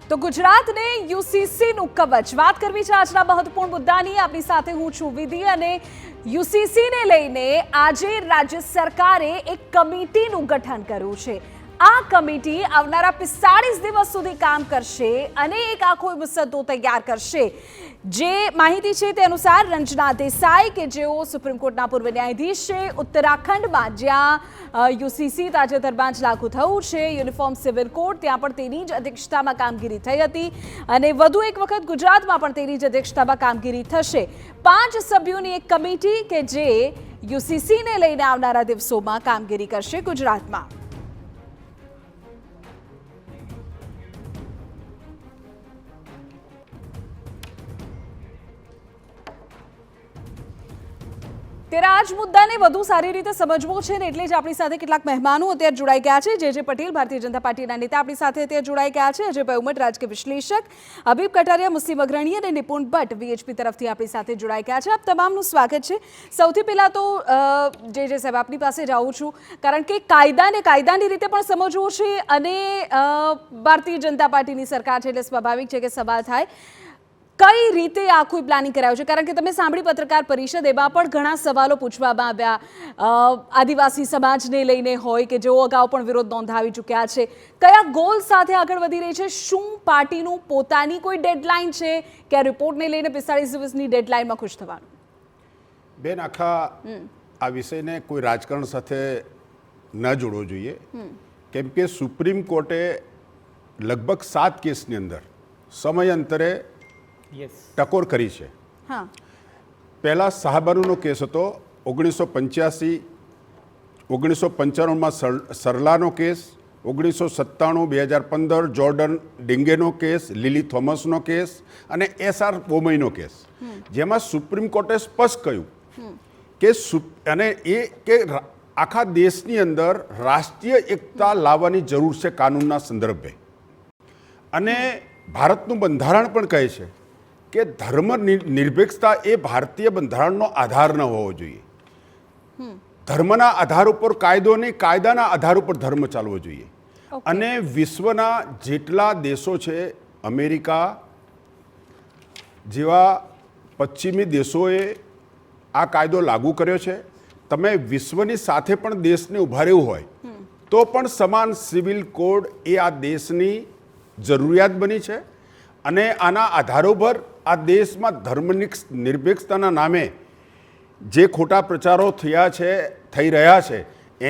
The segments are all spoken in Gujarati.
તો ગુજરાતને યુસીસીનું કવચ વાત કરવી છે આજના મહત્વપૂર્ણ મુદ્દાની। આપણી સાથે હું છું વિધિ અને યુસીસીને લઈને આજે રાજ્ય સરકારે એક કમિટીનું ગઠન કર્યું છે। આ કમિટી આવનારા 45 દિવસ સુધી કામ કરશે અને એક આખો મુસદ્દો તૈયાર કરશે। જે માહિતી છે તે અનુસાર રંजना દેસાઈ કે જેઓ સુપ્રીમ કોર્ટના પૂર્વ ન્યાયાધીશ છે, ઉત્તરાખંડમાં જ્યાં યુસીસી તાજેતરમાં જ લાગુ થયું છે યુનિફોર્મ સિવિલ કોડ, ત્યાં પણ તેની જ અધ્યક્ષતામાં કામગીરી થઈ હતી અને વધુ એક વખત ગુજરાતમાં પણ તેની જ અધ્યક્ષતામાં કામગીરી થશે। 5 સભ્યોની એક કમિટી કે જે યુસીસીને લઈને આવનારા દિવસોમાં કામગીરી કરશે ગુજરાતમાં। ત્યારે આ જ મુદ્દાને વધુ સારી રીતે સમજવો છે ને એટલે જ આપણી સાથે કેટલાક મહેમાનો અત્યારે જોડાઈ ગયા છે। જે પટેલ ભારતીય જનતા પાર્ટીના નેતા આપણી સાથે અત્યારે જોડાઈ ગયા છે, અજયભાઈ ઉમટ રાજકીય વિશ્લેષક, હબીબ કટારિયા મુસ્લિમ અગ્રણી અને નિપુણ ભટ્ટ વીએચપી તરફથી આપણી સાથે જોડાઈ ગયા છે। આપ તમામનું સ્વાગત છે। સૌથી પહેલાં તો જે સાહેબ આપની પાસે જ આવું છું, કારણ કે કાયદાની રીતે પણ સમજવો છે અને ભારતીય જનતા પાર્ટીની સરકાર છે એટલે સ્વાભાવિક છે કે સવાલ થાય કઈ રીતે આખું પ્લાનિંગ કરાયું છે। કારણ કે તમે સાંભળી પત્રકાર પરિષદ, એમાં પણ ઘણા સવાલો પૂછવામાં આવ્યા આદિવાસી સમાજને લઈને હોય કે જેઓ અગાઉ પણ વિરોધ નોંધાવી ચૂક્યા છે। કયા ગોલ સાથે આગળ વધી રહી છે? શું પાર્ટીનું પોતાની કોઈ ડેડલાઇન છે કે આ રિપોર્ટને લઈને 45 દિવસની ડેડલાઇનમાં ખુશ થવાનું? બેન, આખા આ વિષયને કોઈ રાજકારણ સાથે ન જોડવો જોઈએ, કેમ કે સુપ્રીમ કોર્ટે લગભગ 7 કેસની અંદર સમયાંતરે ટકોર કરી છે। પહેલા શાહબાનુનો કેસ હતો 1985, 1995માં સરલાનો કેસ, 1997, 2015 જોર્ડન ડિંગેનો કેસ, લિલી થોમસનો કેસ અને એસઆર બોમઈનો કેસ, જેમાં સુપ્રીમ કોર્ટે સ્પષ્ટ કહ્યું કે કે આખા દેશની અંદર રાષ્ટ્રીય એકતા લાવવાની જરૂર છે કાનૂનના સંદર્ભે। અને ભારતનું બંધારણ પણ કહે છે કે ધર્મ નિરપેક્ષતા એ ભારતીય બંધારણનો આધાર ન હોવો જોઈએ। ધર્મના આધાર ઉપર કાયદો નહીં, કાયદાના આધાર ઉપર ધર્મ ચાલવો જોઈએ। અને વિશ્વના જેટલા દેશો છે, અમેરિકા જેવા પશ્ચિમી દેશોએ આ કાયદો લાગુ કર્યો છે। તમે વિશ્વની સાથે પણ દેશને ઉભા રહેવું હોય તો પણ સમાન સિવિલ કોડ એ આ દેશની જરૂરિયાત બની છે। અને આના આધારો પર આ દેશમાં ધર્મ નિરપેક્ષતાના નામે જે ખોટા પ્રચારો થઈ રહ્યા છે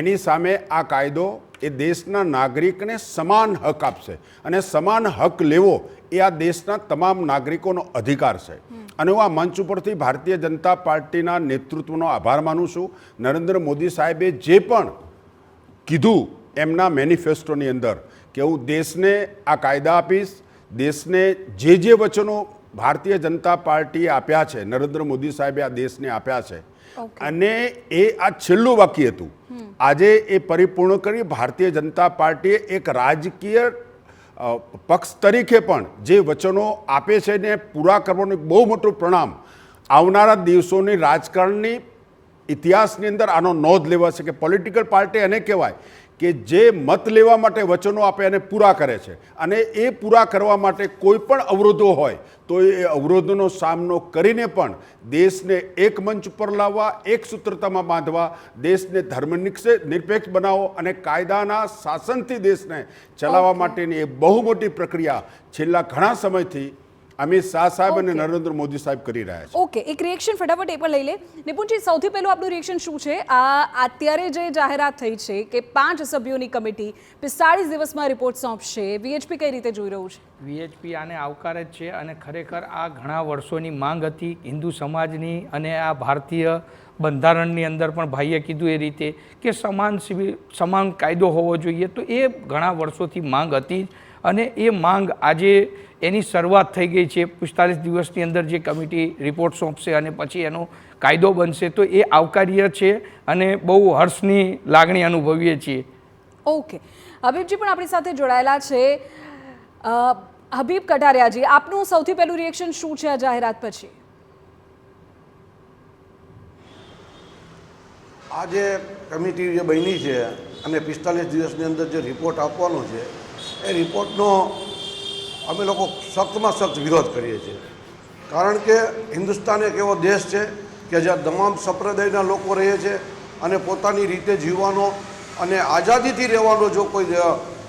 એની સામે આ કાયદો એ દેશના નાગરિકને સમાન હક આપશે અને સમાન હક લેવો એ આ દેશના તમામ નાગરિકોનો અધિકાર છે। અને હું આ મંચ ઉપરથી ભારતીય જનતા પાર્ટીના નેતૃત્વનો આભાર માનું છું। નરેન્દ્ર મોદી સાહેબે જે પણ કીધું એમના મેનિફેસ્ટોની અંદર કે હું દેશને આ કાયદા આપીશ, દેશને જે વચનો ભારતીય જનતા પાર્ટીએ આપ્યા છે, નરેન્દ્ર મોદી સાહેબે આ દેશને આપ્યા છે અને એ આ છેલ્લું વાક્ય હતું, આજે એ પરિપૂર્ણ કરી ભારતીય જનતા પાર્ટીએ એક રાજકીય પક્ષ તરીકે પણ જે વચનો આપે છે ને પૂરા કરવાનું બહુ મોટું પરિણામ આવનારા દિવસોની રાજકારણની ઇતિહાસની અંદર આનો નોંધ લેવા છે કે પોલિટિકલ પાર્ટી એને કહેવાય કે જે મત લેવા માટે વચનો આપે અને પૂરા કરે છે। અને એ પૂરા કરવા માટે કોઈ પણ અવરોધો હોય તો એ અવરોધોનો સામનો કરીને પણ દેશને એક મંચ પર લાવવા, એક સૂત્રતામાં બાંધવા, દેશને ધર્મ નિરપેક્ષ બનાવો અને કાયદાના શાસનથી દેશને ચલાવવા માટેની એ બહુ મોટી પ્રક્રિયા છેલ્લા ઘણા સમયથી અમિત શાહ સાહેબ અને નરેન્દ્ર મોદી સાહેબ કરી રહ્યા છે। ઓકે, એક રિએક્શન ફટાફટ એ પણ લઈ લે। નિપુણજી, સૌથી પહેલું આપનું રિએક્શન શું છે? અત્યારે જે જાહેરાત થઈ છે કે 5 સભ્યોની કમિટી 45 દિવસમાં રિપોર્ટ સોંપશે, વીએચપી કઈ રીતે જોઈ રહ્યું છે? વીએચપી આને આવકારે જ છે અને ખરેખર આ ઘણા વર્ષોની માંગ હતી હિન્દુ સમાજની અને આ ભારતીય બંધારણની અંદર પણ ભાઈએ કીધું એ રીતે કે સમાન કાયદો હોવો જોઈએ, તો એ ઘણા વર્ષોથી માંગ હતી અને એ માંગ આજે એની શરૂઆત થઈ ગઈ છે। 45 દિવસની અંદર જે કમિટી રિપોર્ટ સોંપશે અને પછી એનો કાયદો બનશે તો એ આવકાર્ય છે અને બહુ હર્ષની લાગણી અનુભવીએ છીએ। ઓકે, હબીબજી પણ આપણી સાથે જોડાયેલા છે। હબીબ કટારિયાજી, આપનું સૌથી પહેલું રિએક્શન શું છે આ જાહેરાત પછી? આ જે કમિટી જે બની છે અને 45 દિવસની અંદર જે રિપોર્ટ આપવાનો છે એ રિપોર્ટનો અમે લોકો સખ્તમાં સખ્ત વિરોધ કરીએ છીએ. કારણ કે હિન્દુસ્તાન એક એવો દેશ છે કે જ્યાં તમામ સંપ્રદાયના લોકો રહે છે અને પોતાની રીતે જીવવાનો અને આઝાદીથી રહેવાનો જો કોઈ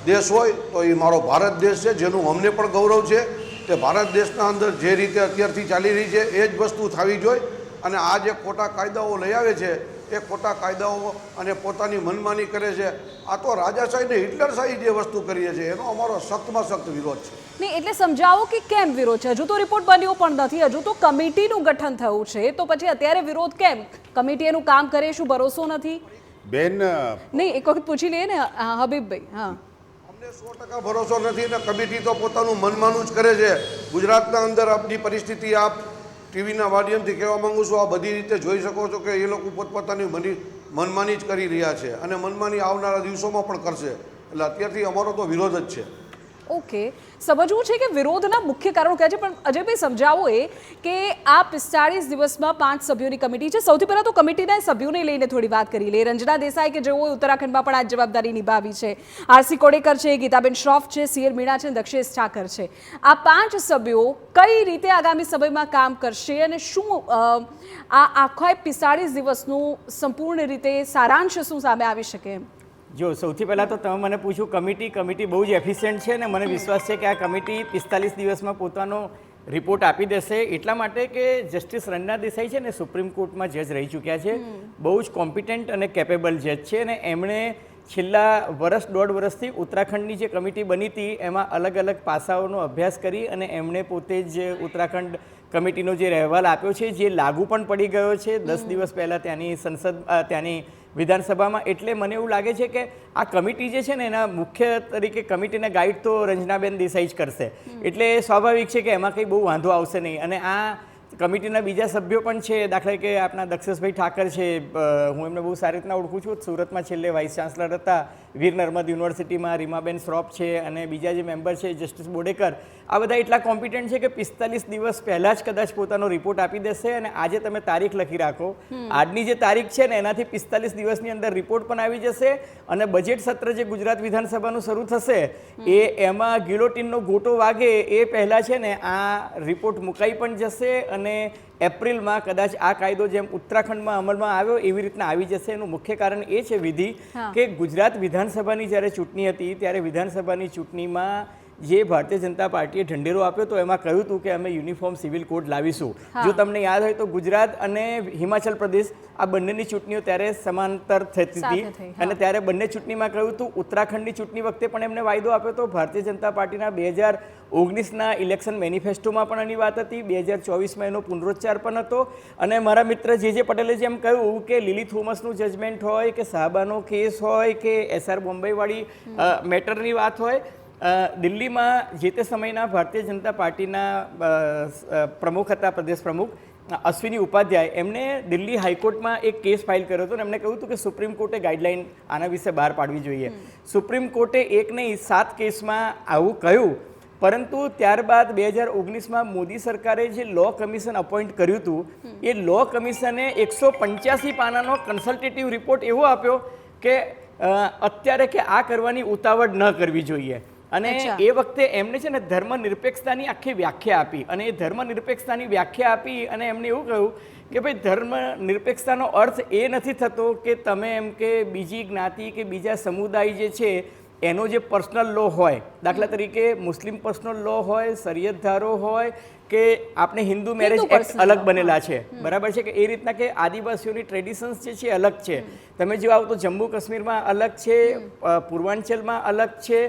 દેશ હોય તો એ મારો ભારત દેશ છે, જેનું અમને પણ ગૌરવ છે. તે ભારત દેશના અંદર જે રીતે અત્યારથી ચાલી રહી છે એ જ વસ્તુ થવી જોઈએ. અને આ જે ખોટા કાયદાઓ લઈ આવે છે એ ખોટા કાયદાઓ અને પોતાની મનમાની કરે છે. આ તો રાજાશાહી ને હિટલરશાહી જે વસ્તુ કરીએ છીએ એનો અમારો સખ્તમાં સખ્ત વિરોધ છે. નહીં, એટલે સમજાવો કે કેમ વિરોધ છે? હજુ તો રિપોર્ટ બન્યો પણ નથી, હજુ તો કમિટીનું ગઠન થયું છે, તો પછી અત્યારે વિરોધ કેમ? કમિટી એનું કામ કરે, શું ભરોસો નથી? બેન, નહીં, એક વખત પૂછી લઈએ ને હબીબભાઈ. હા, અમને 100% ભરોસો નથી ને કમિટી તો પોતાનું મનમાનું જ કરે છે. ગુજરાતના અંદર આપની પરિસ્થિતિ આપ ટીવીના માધ્યમથી કહેવા માંગુ છું, આ બધી રીતે જોઈ શકો છો કે એ લોકો પોતપોતાની મનમાની જ કરી રહ્યા છે અને મનમાની આવનારા દિવસોમાં પણ કરશે. એટલે અત્યારથી અમારો તો વિરોધ જ છે. ઓકે, સમજવું છે કે વિરોધના મુખ્ય કારણો કયા છે, પણ અજયભાઈ સમજાવો એ કે આ 45 દિવસમાં 5 સભ્યોની કમિટી છે. સૌથી પહેલાં તો કમિટીના સભ્યોને લઈને થોડી વાત કરી લઈએ. રંજના દેસાઈ કે જેઓ ઉત્તરાખંડમાં પણ આ જવાબદારી નિભાવી છે, આરસી કોડેકર છે, ગીતાબેન શ્રોફ છે, સીએર મીણા છે, દક્ષેશ ઠાકર છે. આ 5 સભ્યો કઈ રીતે આગામી સમયમાં કામ કરશે અને શું આ આખા 45 દિવસનું સંપૂર્ણ રીતે સારાંશ શું સામે આવી શકે એમ? જો સૌથી પહેલાં તો તમે મને પૂછ્યું કમિટી બહુ જ એફિશિયન્ટ છે અને મને વિશ્વાસ છે કે આ કમિટી 45 દિવસમાં પોતાનો રિપોર્ટ આપી દેશે. એટલા માટે કે જસ્ટિસ રંજના દેસાઈ છે ને સુપ્રીમ કોર્ટમાં જજ રહી ચૂક્યા છે, બહુ જ કોમ્પિટન્ટ અને કેપેબલ જજ છે અને એમણે છેલ્લા દોઢ વર્ષથી ઉત્તરાખંડની જે કમિટી બની હતી એમાં અલગ અલગ પાસાઓનો અભ્યાસ કરી અને એમણે પોતે જ ઉત્તરાખંડ કમિટીનો જે અહેવાલ આપ્યો છે જે લાગુ પણ પડી ગયો છે 10 દિવસ પહેલાં ત્યાંની વિધાનસભામાં. એટલે મને એવું લાગે છે કે આ કમિટી જે છે ને એના મુખ્ય તરીકે કમિટીને ગાઈડ તો રંજનાબેન દેસાઈ જ કરશે. એટલે સ્વાભાવિક છે કે એમાં કંઈ બહુ વાંધો આવશે નહીં. અને આ કમિટીના બીજા સભ્યો પણ છે, દાખલા કે આપણા દક્ષેશભાઈ ઠાકર છે, હું એમને બહુ સારી રીતના ઓળખું છું, સુરતમાં છેલ્લે વાઇસ ચાન્સલર હતા, વીર નર્મદ યુનિવર્સિટીમાં રીમાબેન શ્રોફ છે અને બીજા જે મેમ્બર છે જસ્ટિસ બોડેકર. આ બધા એટલા કોમ્પિટન્ટ છે કે 45 દિવસ પહેલાં જ કદાચ પોતાનો રિપોર્ટ આપી દેશે. અને આજે તમે તારીખ લખી રાખો, આજની જે તારીખ છે ને એનાથી 45 દિવસની અંદર રિપોર્ટ પણ આવી જશે અને બજેટ સત્ર જે ગુજરાત વિધાનસભાનું શરૂ થશે એમાં ગિલોટીનનો ગોટો વાગે એ પહેલાં છે ને આ રિપોર્ટ મુકાઈ પણ જશે અને એપ્રિલમાં કદાચ આ કાયદો જેમ ઉત્તરાખંડમાં અમલમાં આવ્યો એવી રીતના આવી જશે. એનું મુખ્ય કારણ એ છે વિધિ કે ગુજરાત વિધાનસભાની જ્યારે ચૂંટણી હતી ત્યારે વિધાનસભાની ચૂંટણીમાં જે ભારતીય જનતા પાર્ટીએ ઢંઢેરો આપ્યો તો એમાં કહ્યું હતું કે અમે યુનિફોર્મ સિવિલ કોડ લાવીશું. જો તમને યાદ હોય તો ગુજરાત અને હિમાચલ પ્રદેશ આ બંનેની ચૂંટણીઓ ત્યારે સમાંતર થતી હતી અને ત્યારે બંને ચૂંટણીમાં કહ્યું હતું. ઉત્તરાખંડની ચૂંટણી વખતે પણ એમને વાયદો આપ્યો હતો. ભારતીય જનતા પાર્ટીના 2019ના ઇલેક્શન મેનિફેસ્ટોમાં પણ એની વાત હતી, 2024માં એનો પુનરોચ્ચાર પણ હતો. અને મારા મિત્ર જે પટેલે જેમ કહ્યું કે લીલી થોમસનું જજમેન્ટ હોય કે સાહબાનો કેસ હોય કે SR બોમ્બેવાળી મેટરની વાત હોય, દિલ્હીમાં જે તે સમયના ભારતીય જનતા પાર્ટીના પ્રમુખ હતા, પ્રદેશ પ્રમુખ અશ્વિની ઉપાધ્યાય, એમણે દિલ્હી હાઈકોર્ટમાં એક કેસ ફાઇલ કર્યો હતો અને એમણે કહ્યું હતું કે સુપ્રીમ કોર્ટે ગાઈડલાઇન આના વિશે બહાર પાડવી જોઈએ. સુપ્રીમ કોર્ટે એક નહીં 7 કેસમાં આવું કહ્યું. પરંતુ ત્યારબાદ 2019માં મોદી સરકારે જે લો કમિશન અપોઇન્ટ કર્યું હતું એ લો કમિશને 185 પાનાનો કન્સલ્ટેટિવ રિપોર્ટ એવો આપ્યો કે અત્યારે કે આ કરવાની ઉતાવળ ન કરવી જોઈએ. અને એ વખતે એમને છે ને ધર્મનિરપેક્ષતાની આખી વ્યાખ્યા આપી અને એ ધર્મનિરપેક્ષતાની વ્યાખ્યા આપી અને એમને એવું કહ્યું કે ભાઈ ધર્મનિરપેક્ષતાનો અર્થ એ નથી થતો કે તમે એમ કે બીજી જ્ઞાતિ કે બીજા સમુદાય જે છે એનો જે પર્સનલ લો હોય, દાખલા તરીકે મુસ્લિમ પર્સનલ લો હોય, શરિયત ધારો હોય કે આપણે હિન્દુ મેરેજ એક્ટ અલગ બનેલા છે, બરાબર છે, કે એ રીતના કે આદિવાસીઓની ટ્રેડિશન્સ જે છે અલગ છે. તમે જો આવો તો જમ્મુ કાશ્મીરમાં અલગ છે, પૂર્વાંચલમાં અલગ છે,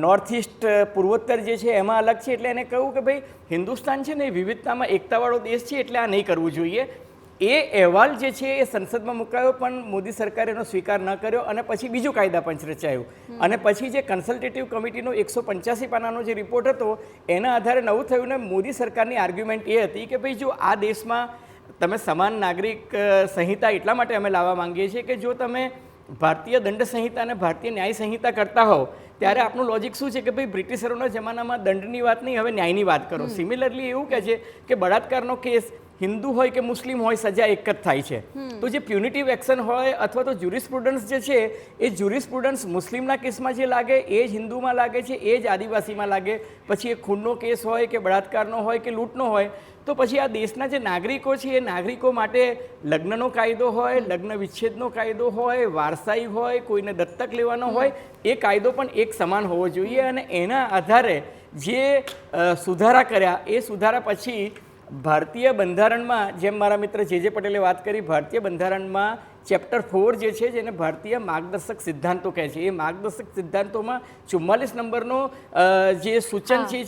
નોર્થ ઇસ્ટ પૂર્વોત્તર જે છે એમાં અલગ છે. એટલે એને કહ્યું કે ભાઈ હિન્દુસ્તાન છે ને એ વિવિધતામાં એકતાવાળો દેશ છે એટલે આ નહીં કરવું જોઈએ. એ અહેવાલ જે છે એ સંસદમાં મુકાયો પણ મોદી સરકારે એનો સ્વીકાર ન કર્યો અને પછી બીજું કાયદા પંચ રચાયું અને પછી જે કન્સલ્ટેટિવ કમિટીનો 185 પાનાનો જે રિપોર્ટ હતો એના આધારે નવું થયું ને મોદી સરકારની આર્ગ્યુમેન્ટ એ હતી કે ભાઈ જો આ દેશમાં તમે સમાન નાગરિક સંહિતા એટલા માટે અમે લાવવા માંગીએ છીએ કે જો તમે ભારતીય દંડ સંહિતા અને ભારતીય ન્યાય સંહિતા કરતા હોવ ત્યારે આપણું લોજિક શું છે કે ભાઈ બ્રિટિશરોના જમાનામાં દંડની વાત નહીં, હવે ન્યાયની વાત કરો. સિમિલરલી એવું કહે છે કે બળાત્કારનો કેસ હિન્દુ હોય કે મુસ્લિમ હોય સજા એક જ થાય છે. તો જે પ્યુનિટિવ એક્શન હોય અથવા તો જ્યુરિસ્પ્રુડન્સ જે છે એ જ્યુરિસ્પ્રુડન્સ મુસ્લિમના કેસમાં જે લાગે એ જ હિન્દુમાં લાગે છે, એ જ આદિવાસીમાં લાગે. પછી એ ખૂનનો કેસ હોય કે બળાત્કારનો હોય કે લૂંટનો હોય તો પછી આ દેશના જે નાગરિકો છે એ નાગરિકો માટે લગ્નનો કાયદો હોય, લગ્ન વિચ્છેદનો કાયદો હોય, વારસાઈ હોય, કોઈને દત્તક લેવાનો હોય, એ કાયદો પણ એક સમાન હોવો જોઈએ. અને એના આધારે જે સુધારા કર્યા એ સુધારા પછી ભારતીય બંધારણમાં, જેમ મારા મિત્ર જે પટેલે વાત કરી, ભારતીય બંધારણમાં ચેપ્ટર 4 જે છે જેને ભારતીય માર્ગદર્શક સિદ્ધાંતો કહે છે, એ માર્ગદર્શક સિદ્ધાંતોમાં 44 નંબરનો જે સૂચન છે એ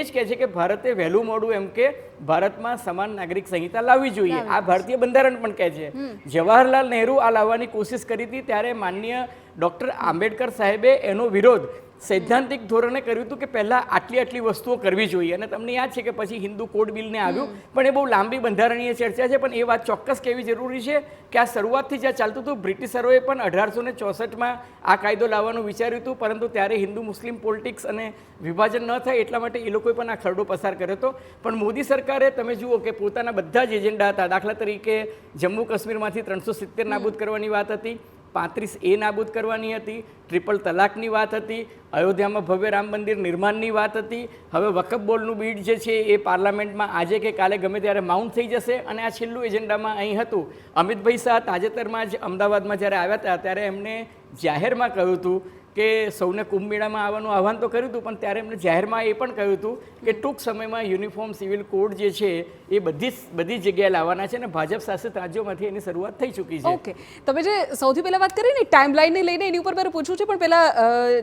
જ કહે છે કે ભારતે વહેલું મોડું એમ કે ભારતમાં સમાન નાગરિક સંહિતા લાવવી જોઈએ. આ ભારતીય બંધારણ પણ કહે છે. જવાહરલાલ નહેરુ આ લાવવાની કોશિશ કરી હતી ત્યારે માનનીય ડૉક્ટર આંબેડકર સાહેબે એનો વિરોધ સૈદ્ધાંતિક ધોરણે કર્યું હતું કે પહેલાં આટલી વસ્તુઓ કરવી જોઈએ. અને તમને યાદ છે કે પછી હિન્દુ કોડ બિલને આવ્યું, પણ એ બહુ લાંબી બંધારણીય ચર્ચા છે. પણ એ વાત ચોક્કસ કહેવી જરૂરી છે કે આ શરૂઆતથી જ્યાં ચાલતું હતું, બ્રિટિશરોએ પણ 1864માં આ કાયદો લાવવાનું વિચાર્યું હતું, પરંતુ ત્યારે હિન્દુ મુસ્લિમ પોલિટિક્સ અને વિભાજન ન થાય એટલા માટે એ લોકોએ પણ આ ખરડો પસાર કર્યો હતો. પણ મોદી સરકારે તમે જુઓ કે પોતાના બધા જ એજન્ડા હતા. દાખલા તરીકે જમ્મુ કાશ્મીરમાંથી 370 નાબૂદ કરવાની વાત હતી, 35A નાબૂદ કરવાની હતી, ટ્રિપલ તલાકની વાત હતી, અયોધ્યામાં ભવ્ય રામ મંદિર નિર્માણની વાત હતી. હવે વકફ બોર્ડનું બિલ જે છે એ પાર્લામેન્ટમાં આજે કે કાલે ગમે ત્યારે માઉન્ટ થઈ જશે. અને આ છેલ્લું એજન્ડામાં અહીં હતું. અમિતભાઈ શાહ તાજેતરમાં જ અમદાવાદમાં જ્યારે આવ્યા હતા ત્યારે એમણે જાહેરમાં કહ્યું હતું કે સૌને કુંભ મેળામાં આવવાનું આહવાન તો કર્યું હતું, પણ ત્યારે એમણે જાહેરમાં એ પણ કહ્યું હતું કે ટૂંક સમયમાં યુનિફોર્મ સિવિલ કોડ જે છે એ બધી જગ્યાએ લાવવાના છે. અને ભાજપ શાસિત રાજ્યોમાંથી એની શરૂઆત થઈ ચૂકી છે. ઓકે, તમે જે સૌથી પહેલા વાત કરી ને ટાઈમલાઈનને લઈને એની ઉપર મારે પૂછવું છે, પણ પહેલા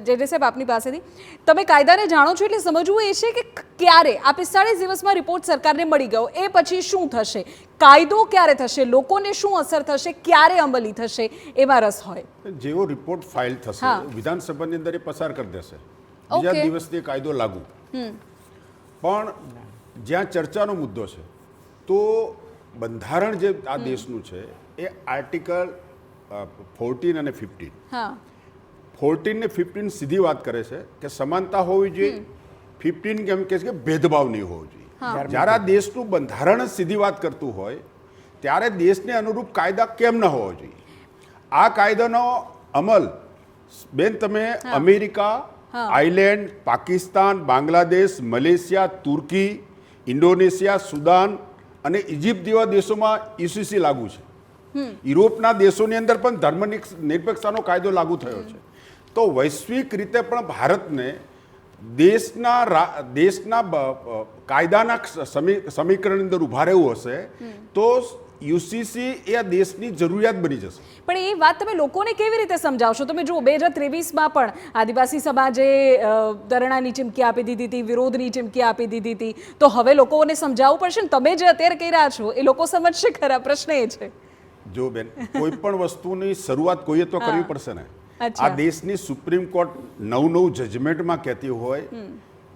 જે સાહેબ આપની પાસેથી તમે કાયદાને જાણો છો એટલે સમજવું એ છે કે ક્યારે આ 45 દિવસમાં રિપોર્ટ સરકારને મળી ગયો એ પછી શું થશે, કાયદો ક્યારે થશે, લોકોને શું અસર થશે, ક્યારે અમલી થશે, એમાં રસ હોય. જેવો રિપોર્ટ ફાઇલ થશે વિધાનસભાની અંદર એ પસાર કરી દેશે, બીજા દિવસથી કાયદો લાગુ. પણ જ્યાં ચર્ચાનો મુદ્દો છે તો બંધારણ જે આ દેશનું છે એ આર્ટિકલ 14 અને 15, 14 ને 15 સીધી વાત કરે છે કે સમાનતા હોવી જોઈએ. 15 કેમ કહે છે કે ભેદભાવ નહીં હોવો જોઈએ. જ્યારે આ દેશનું બંધારણ જ સીધી વાત કરતું હોય ત્યારે દેશને અનુરૂપ કાયદા કેમ ન હોવો જોઈએ? આ કાયદાનો અમલ બેન તમે America, island, Pakistan, Bangladesh, Malaysia, તુર્કી, ઇન્ડોનેશિયા, સુદાન અને ઇજિપ્ત જેવા દેશોમાં યુસીસી લાગુ છે. યુરોપના દેશોની અંદર પણ ધર્મ નિરપેક્ષતાનો કાયદો લાગુ થયો છે. તો વૈશ્વિક રીતે પણ ભારતને દેશના કાયદાના સમીકરણની અંદર ઉભા રહેવું હશે તો યુસીસી એ આ દેશની જરૂરિયાત બની જશે. પણ એ વાત તમે લોકોને કેવી રીતે સમજાવશો? તમે જુઓ 2023માં પણ આદિવાસી સમાજે ધરણાની ચીમકી આપી દીધી હતી, વિરોધની ચીમકી આપી દીધી હતી. તો હવે લોકોને સમજાવવું પડશે ને. તમે જે અત્યારે કહી રહ્યા છો એ લોકો સમજશે ખરા? પ્રશ્ન એ છે. જો બેન, કોઈ પણ વસ્તુની શરૂઆત કોઈએ તો કરવી પડશે ને. આ દેશની સુપ્રીમ કોર્ટ નવું જજમેન્ટમાં કહેતી હોય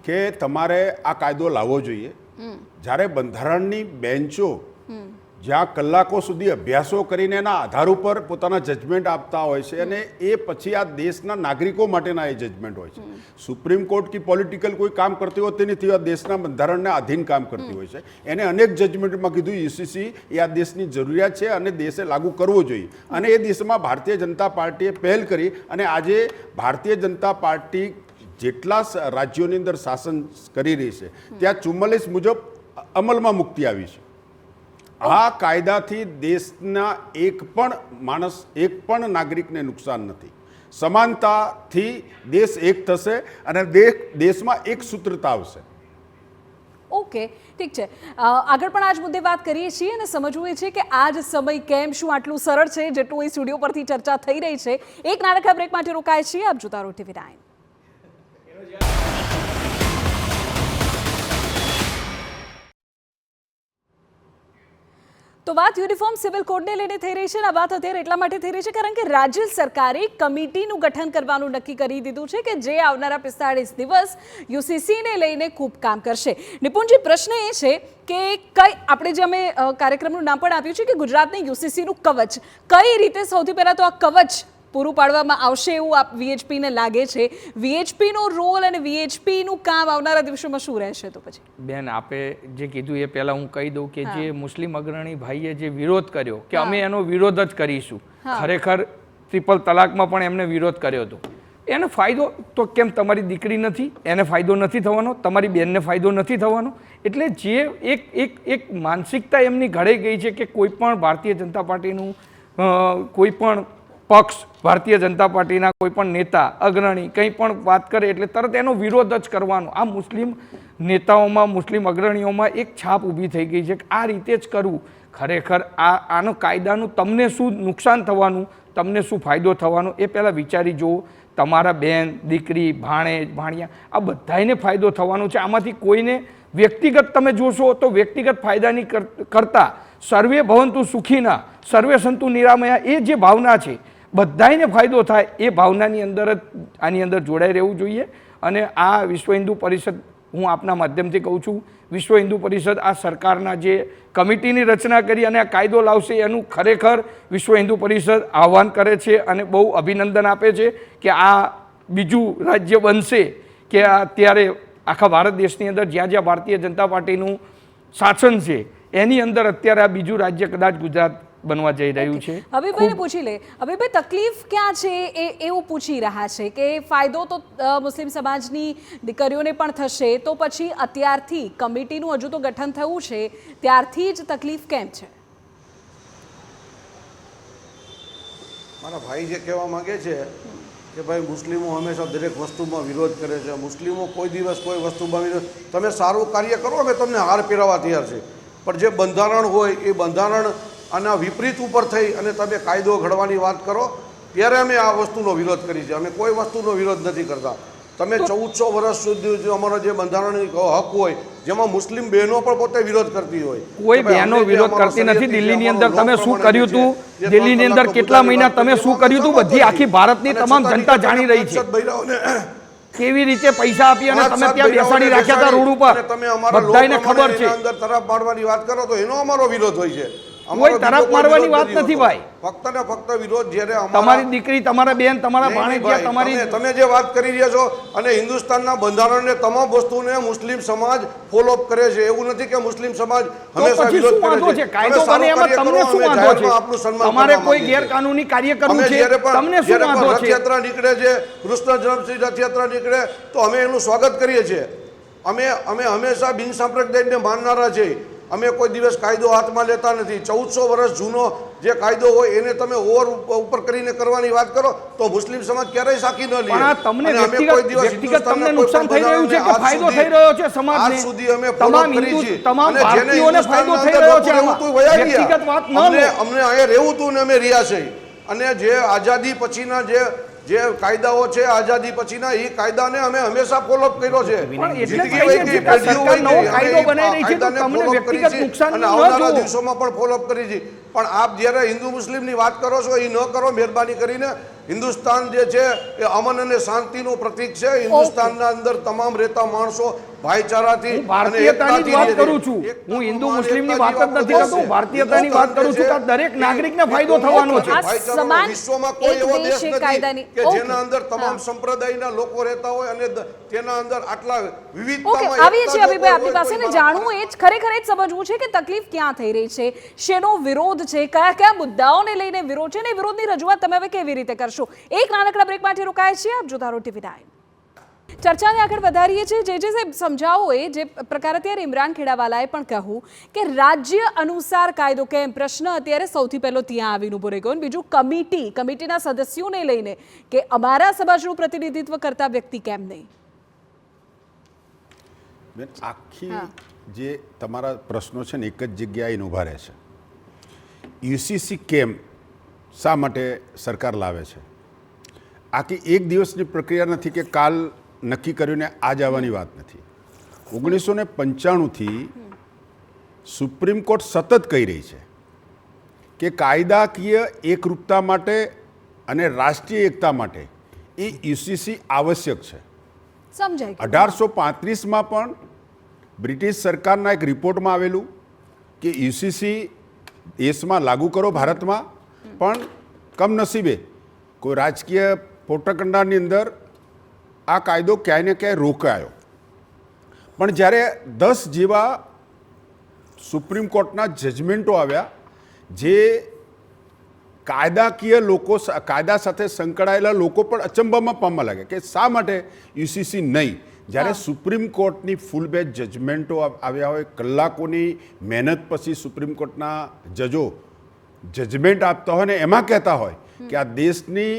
કે તમારે આ કાયદો લાવવો જોઈએ. જ્યારે બંધારણની બેન્ચો જ્યાં કલાકો સુધી અભ્યાસો કરીને એના આધાર ઉપર પોતાના જજમેન્ટ આપતા હોય છે અને એ પછી આ દેશના નાગરિકો માટેના એ જજમેન્ટ હોય છે. સુપ્રીમ કોર્ટ કે પોલિટિકલ કોઈ કામ કરતી હોતી નથી, આ દેશના બંધારણને આધીન કામ કરતી હોય છે. એને અનેક જજમેન્ટમાં કીધું યુસીસી એ આ દેશની જરૂરિયાત છે અને દેશે લાગુ કરવો જોઈએ. અને એ દિશામાં ભારતીય જનતા પાર્ટીએ પહેલ કરી અને આજે ભારતીય જનતા પાર્ટી જેટલા રાજ્યોની અંદર શાસન કરી રહી છે ત્યાં 44 મુજબ અમલમાં મુક્તિ આવી છે. આ કાયદાથી દેશના એક પણ નાગરિકને નુકસાન નથી. સમાનતાથી દેશ એક થશે અને દેશમાં એક સૂત્રતા આવશે. ઓકે, ઠીક છે. આગળ પણ આ જ મુદ્દે વાત કરીએ છીએ અને સમજવું એ છે કે આ જ સમય કેમ શું આટલું સરળ છે જેટલું એ સ્ટુડિયો પરથી ચર્ચા થઈ રહી છે. એક નાનકડા બ્રેક માટે રોકાય છીએ. આપ જોતા રહો TV9. તો વાત યુનિફોર્મ સિવિલ કોડને લઈને થઈ રહી છે અને આ વાત અત્યારે એટલા માટે થઈ રહી છે કારણ કે રાજ્ય સરકારે કમિટીનું ગઠન કરવાનું નક્કી કરી દીધું છે કે જે આવનારા 45 દિવસ યુસીસીને લઈને ખૂબ કામ કરશે. નિપુણજી, પ્રશ્ન એ છે કે આપણે જે અમે કાર્યક્રમનું નામ પણ આપ્યું છે કે ગુજરાતને યુસીસીનું કવચ, કઈ રીતે સૌથી પહેલાં તો આ કવચ પૂરું પાડવામાં આવશે એવું આપ VHP ને લાગે છે? VHP નો રોલ અને VHP નું કામ આવનારા દિવસોમાં શું રહેશે તો પછી? બેન, આપે જે કીધું એ પહેલાં હું કહી દઉં કે જે મુસ્લિમ અગ્રણી ભાઈએ જે વિરોધ કર્યો કે અમે એનો વિરોધ જ કરીશું, ખરેખર ટ્રિપલ તલાકમાં પણ એમને વિરોધ કર્યો હતો. એને ફાયદો તો કેમ તમારી દીકરી નથી એને ફાયદો નથી થવાનો, તમારી બેનને ફાયદો નથી થવાનો? એટલે જે એક માનસિકતા એમની ઘડાઈ ગઈ છે કે કોઈ પણ ભારતીય જનતા પાર્ટીનું કોઈ પણ પક્ષ, ભારતીય જનતા પાર્ટીના કોઈ પણ નેતા અગ્રણી કંઈ પણ વાત કરે એટલે તરત એનો વિરોધ જ કરવાનો. આ મુસ્લિમ નેતાઓમાં, મુસ્લિમ અગ્રણીઓમાં એક છાપ ઊભી થઈ ગઈ છે કે આ રીતે જ કરવું. ખરેખર આનો કાયદાનું તમને શું નુકસાન થવાનું, તમને શું ફાયદો થવાનો એ પહેલાં વિચારી જુઓ. તમારા બેન, દીકરી, ભાણેજ, ભાણિયા આ બધાને ફાયદો થવાનો છે. આમાંથી કોઈને વ્યક્તિગત તમે જોશો તો વ્યક્તિગત ફાયદાની કરતાં સર્વે ભવંતુ સુખીના, સર્વે સંતુ નિરામયા એ જે ભાવના છે બધાને ફાયદો થાય એ ભાવનાની અંદર જ આની અંદર જોડાઈ રહેવું જોઈએ. અને આ વિશ્વ હિન્દુ પરિષદ, હું આપના માધ્યમથી કહું છું, વિશ્વ હિન્દુ પરિષદ આ સરકારના જે કમિટીની રચના કરી અને આ કાયદો લાવશે એનું ખરેખર વિશ્વ હિન્દુ પરિષદ આહ્વાન કરે છે અને બહુ અભિનંદન આપે છે કે આ બીજું રાજ્ય બનશે કે અત્યારે આખા ભારત દેશની અંદર જ્યાં જ્યાં ભારતીય જનતા પાર્ટીનું શાસન છે એની અંદર અત્યારે આ બીજું રાજ્ય કદાચ ગુજરાત બનવા જઈ રહ્યું છે. અભિભાઈને પૂછી લે. અભિભાઈ, તકલીફ ક્યાં છે એ એવું પૂછી રહ્યા છે કે ફાયદો તો મુસ્લિમ સમાજની દીકરીઓને પણ થશે, તો પછી અત્યારથી કમિટીનું હજુ તો ગઠન થયું છે ત્યારથી જ તકલીફ કેમ છે? મારા ભાઈ જે કહેવા માંગે છે કે ભાઈ મુસ્લિમો હંમેશા દરેક વસ્તુમાં વિરોધ કરે છે, મુસ્લિમો કોઈ દિવસ કોઈ વસ્તુમાં વિરોધ, તમે સારું કાર્ય કરો અમે તમને હાર પહેરાવવા તૈયાર છે, પણ જે બંધારણ હોય એ બંધારણ આના વિપરીત ઉપર થઈ અને તમે કાયદો ઘડવાની વાત કરો ત્યારે અમે આ વસ્તુનો વિરોધ કરી છે. અમે કોઈ વસ્તુનો વિરોધ નથી કરતા. તમે 1400 વર્ષ સુધી અમારો જે બંધારણની હક હોય જેમાં મુસ્લિમ બહેનો પણ પોતે વિરોધ કરતી હોય, કોઈ બહેનો વિરોધ કરતી નથી. દિલ્હીની અંદર તમે શું કર્યું હતું, દિલ્હીની અંદર કેટલા મહિના તમે શું કર્યું હતું, બધી આખી ભારતની તમામ જનતા જાણી રહી છે કેવી રીતે પૈસા આપી અને તમે ત્યાં બેસાડી રાખ્યા હતા રોડ ઉપર, બધાને ખબર છે. અંદર તરફ પાડવાની વાત કરો તો એનો અમારો વિરોધ હોય છે. કોઈ તરફ મારવાની વાત નથી ભાઈ. ફક્ત ને ફક્ત વિરોધ જ્યારે તમારી દીકરી, તમારા બેન, તમારા ભાણેજિયા, તમારી તમે જે વાત કરી રહ્યા છો અને હિન્દુસ્તાનના બંધારણને તમામ વસ્તુને મુસ્લિમ સમાજ ફોલોઅપ કરે છે, એવું નથી કે મુસ્લિમ સમાજ હંમેશા વિરોધ કરે છે. કાયદો બને એમાં તમને શું વાંધો છે? તમારે કોઈ ગેરકાનૂની કાર્ય કરવું છે, તમને શું વાંધો છે? રથયાત્રા નીકળે છે, કૃષ્ણ જન્મથી રથયાત્રા નીકળે તો અમે એનું સ્વાગત કરીએ છીએ. અમે હંમેશા બિન સાંપ્રદાયિકને માનનારા છીએ. અમે કોઈ દિવસ કાયદો હાથમાં લેતા નથી. 1400 વર્ષ જૂનો જે કાયદો હોય એને તમે ઉપર કરીને કરવાની વાત કરો તો મુસ્લિમ સમાજ ક્યારેય સાકી ન લે. પણ તમને વ્યક્તિગત તમને નુકસાન થઈ રહ્યું છે કે ફાયદો થઈ રહ્યો છે સમાજને? આજ સુધી અમે તમામ હિન્દુ, તમામ ભારતીયોને ફાયદો થઈ રહ્યો છે. વ્યક્તિગત વાત ન લો. અમને અહીંયા રહેવું હતું ને અમે રહ્યા છે. અને જે આઝાદી પછીના જે કાયદાઓ છે આઝાદી પછીના એ કાયદાને અમે હંમેશા ફોલોઅપ કર્યો છે. આવનારા દિવસોમાં પણ ફોલોઅપ કરી છે. પણ આપ જ્યારે હિન્દુ મુસ્લિમની વાત કરો છો એ ન કરો મહેરબાની કરીને. હિન્દુસ્તાન જે છે એ અમન અને શાંતિનું પ્રતીક છે. હિન્દુસ્તાનના અંદર તમામ રહેતા માણસો ભાઈચારાથી ભારતીયતાની વાત કરું છું. હું હિન્દુ મુસ્લિમની વાત જ નથી કરતો, ભારતીયતાની વાત કરું છું કે દરેક નાગરિકને ફાયદો થવાનો છે. વિશ્વમાં કોઈ એવો દેશ નથી કે જેના અંદર તમામ સંપ્રદાયના લોકો રહેતા હોય અને તેના અંદર આટલા વિવિધતામાં આવીએ છીએ અભિભાઈ આપની પાસે ને જાણવું એ જ ખરેખર એ જ સમજવું છે કે તકલીફ ક્યાં થઈ રહી છે, શેનો વિરોધ છે, કયા કયા મુદ્દાઓને લઈને વિરોધ છે ને વિરોધની રજૂઆત તમે હવે કેવી રીતે કરશો? એક નાનકડા બ્રેક માટે રોકાય છે. આપ જોતા રહો TV9. ચર્ચાને આગળ વધારીએ છીએ. જે સાહેબ સમજાવો એ જે પ્રકારે અત્યારે ઇમરાન ખેડાવાલાએ પણ કહ્યું કે રાજ્ય અનુસાર કાયદો કેમ, પ્રશ્ન અત્યારે સૌથી પહેલો ત્યાં આવીને ઉભો રહી ગયો. બીજું કમિટીના સદસ્યોને લઈને કે અમારા સમાજનું પ્રતિનિધિત્વ કરતા વ્યક્તિ કેમ નહીં? બેન, આખી જે તમારા પ્રશ્નો છે ને એક જ જગ્યાએ ઊભા રહે છે. UCC કેમ શા માટે સરકાર લાવે છે? આખી એક દિવસની પ્રક્રિયા નથી કે કાલ નક્કી કર્યું ને આજ આવવાની વાત નથી. 1995થી સુપ્રીમ કોર્ટ સતત કહી રહી છે કે કાયદાકીય એકરૂપતા માટે અને રાષ્ટ્રીય એકતા માટે એ UCC આવશ્યક છે. સમજાય. 1835માં પણ બ્રિટિશ સરકારના એક રિપોર્ટમાં આવેલું કે UCC દેશમાં લાગુ કરો ભારતમાં, પણ કમનસીબે કોઈ રાજકીય પ્રોપગેન્ડાની અંદર આ કાયદો ક્યાંય ને ક્યાંય રોકાયો, પણ જ્યારે 10 જેવા સુપ્રીમ કોર્ટના જજમેન્ટો આવ્યા જે કાયદા સાથે સંકળાયેલા લોકો પણ અચંબામાં પામવા લાગે કે શા માટે યુસીસી નહીં. જ્યારે સુપ્રીમ કોર્ટની ફૂલ બેચ જજમેન્ટો આવ્યા હોય, કલાકોની મહેનત પછી સુપ્રીમ કોર્ટના જજો જજમેન્ટ આપતા હોય ને એમાં કહેતા હોય કે આ દેશની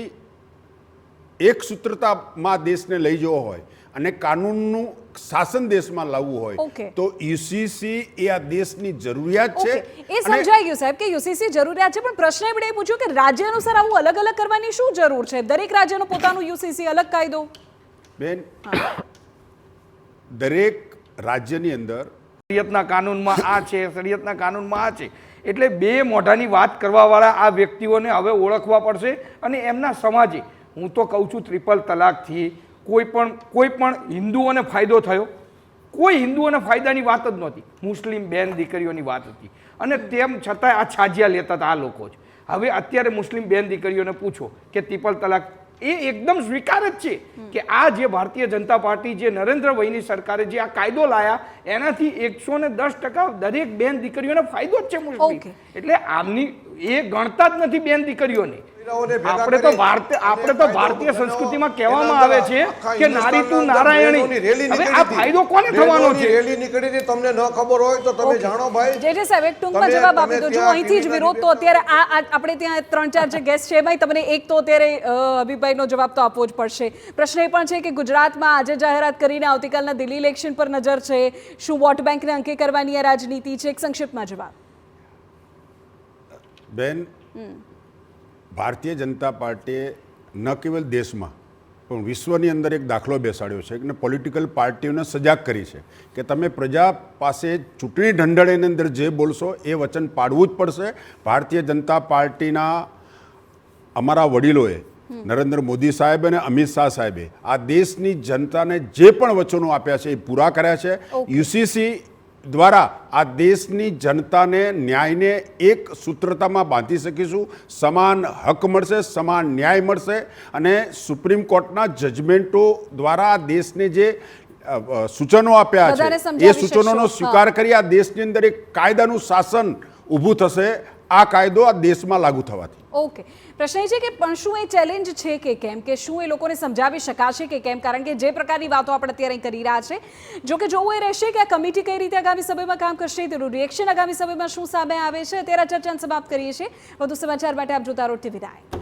એક સૂત્રતામાં દેશને લઈ જવો હોય અને કાનૂનનું શાસન દેશમાં લાવવું હોય તો યુસીસી એ આ દેશની જરૂરિયાત છે. એ સમજાઈ ગયું સાહેબ કે યુસીસી જરૂરિયાત છે, પણ પ્રશ્ન એમણે એ પૂછ્યું કે રાજ્ય અનુસાર આવું અલગ અલગ કરવાની શું જરૂર છે? દરેક રાજ્યનું પોતાનું યુસીસી અલગ કાયદો. બેન, દરેક રાજ્યની અંદર શરિયતના કાનૂનમાં આ છે, શરિયતના કાનૂનમાં આ છે, એટલે બે મોઢાની વાત કરવાવાળા આ વ્યક્તિઓને હવે ઓળખવા પડશે. અને એમના સમાજે, હું તો કહું છું, ટ્રિપલ તલાકથી કોઈ પણ હિન્દુઓને ફાયદો થયો? કોઈ હિન્દુઓને ફાયદાની વાત જ નહોતી. મુસ્લિમ બેન દીકરીઓની વાત હતી અને તેમ છતાં આ છાજિયા લેતા હતા આ લોકો જ. હવે અત્યારે મુસ્લિમ બેન દીકરીઓને પૂછો કે ટ્રિપલ તલાક એ એકદમ સ્વીકાર જ છે કે આ જે ભારતીય જનતા પાર્ટી, જે નરેન્દ્રભાઈની સરકારે જે આ કાયદો લાયા એનાથી 110% દરેક બેન દીકરીઓને ફાયદો જ છે મુસ્લિમ. એટલે આમની એ ગણતા જ નથી બેન દીકરીઓને. આપણે તો ભારતીય સંસ્કૃતિમાં કહેવામાં આવે છે કે નારી તું નારાયણી. હવે આ ફાયદો કોને થવાનો છે? રેલી નીકળી હતી, તમને ન ખબર હોય તો તમે જાણો ભાઈ. જે સાહેબ એક ટૂંકમાં જવાબ આપી દો. જો અહીંથી જ વિરોધ તો અત્યારે આપણે ત્યાં 3-4 જે ગેસ્ટ છે એમાં તમને એક તો અત્યારે હબીબભાઈનો જવાબ તો આપવો જ પડશે. પ્રશ્ન એ પણ છે કે ગુજરાતમાં આજે જાહેરાત કરીને આવતીકાલના દિલ્હી ઇલેક્શન પર નજર છે. શું વોટ બેંકને અંકે કરવાની આ રાજનીતિ છે? એક સંક્ષિપ્તમાં જવાબ. બેન, ભારતીય જનતા પાર્ટીએ ન કેવલ દેશમાં પણ વિશ્વની અંદર એક દાખલો બેસાડ્યો છે અને પોલિટિકલ પાર્ટીઓને સજાગ કરી છે કે તમે પ્રજા પાસે ચૂંટણી ઢંઢળેની અંદર જે બોલશો એ વચન પાડવું જ પડશે. ભારતીય જનતા પાર્ટીના અમારા વડીલોએ, નરેન્દ્ર મોદી સાહેબ અને અમિત શાહ સાહેબે આ દેશની જનતાને જે પણ વચનો આપ્યા છે એ પૂરા કર્યા છે. યુસીસી દ્વારા આ દેશની જનતાને ન્યાયને એક સૂત્રતામાં બાંધી શકીશું. સમાન હક મળશે, સમાન ન્યાય મળશે અને સુપ્રીમ કોર્ટના જજમેન્ટો દ્વારા આ દેશને જે સૂચનો આપ્યા છે એ સૂચનોનો સ્વીકાર કરી આ દેશની અંદર એક કાયદાનું શાસન ઊભું થશે. આ કાયદો આ દેશમાં લાગુ થવાથી. ઓકે, પ્રશ્ન એ છે કે પણ શું એ ચેલેન્જ છે કે કેમ, કે શું એ લોકોને સમજાવી શકાશે કે કેમ? કારણ કે જે પ્રકારની વાતો આપણે અત્યારે કરી રહ્યા છે, જો કે જોવું એ રહેશે કે આ કમિટી કઈ રીતે આગામી સમયમાં કામ કરશે, તેનું રિએક્શન આગામી સમયમાં શું સામે આવે છે. અત્યારે ચર્ચાને સમાપ્ત કરીએ છીએ. વધુ સમાચાર માટે આપ જોતા રહો ટીવી9.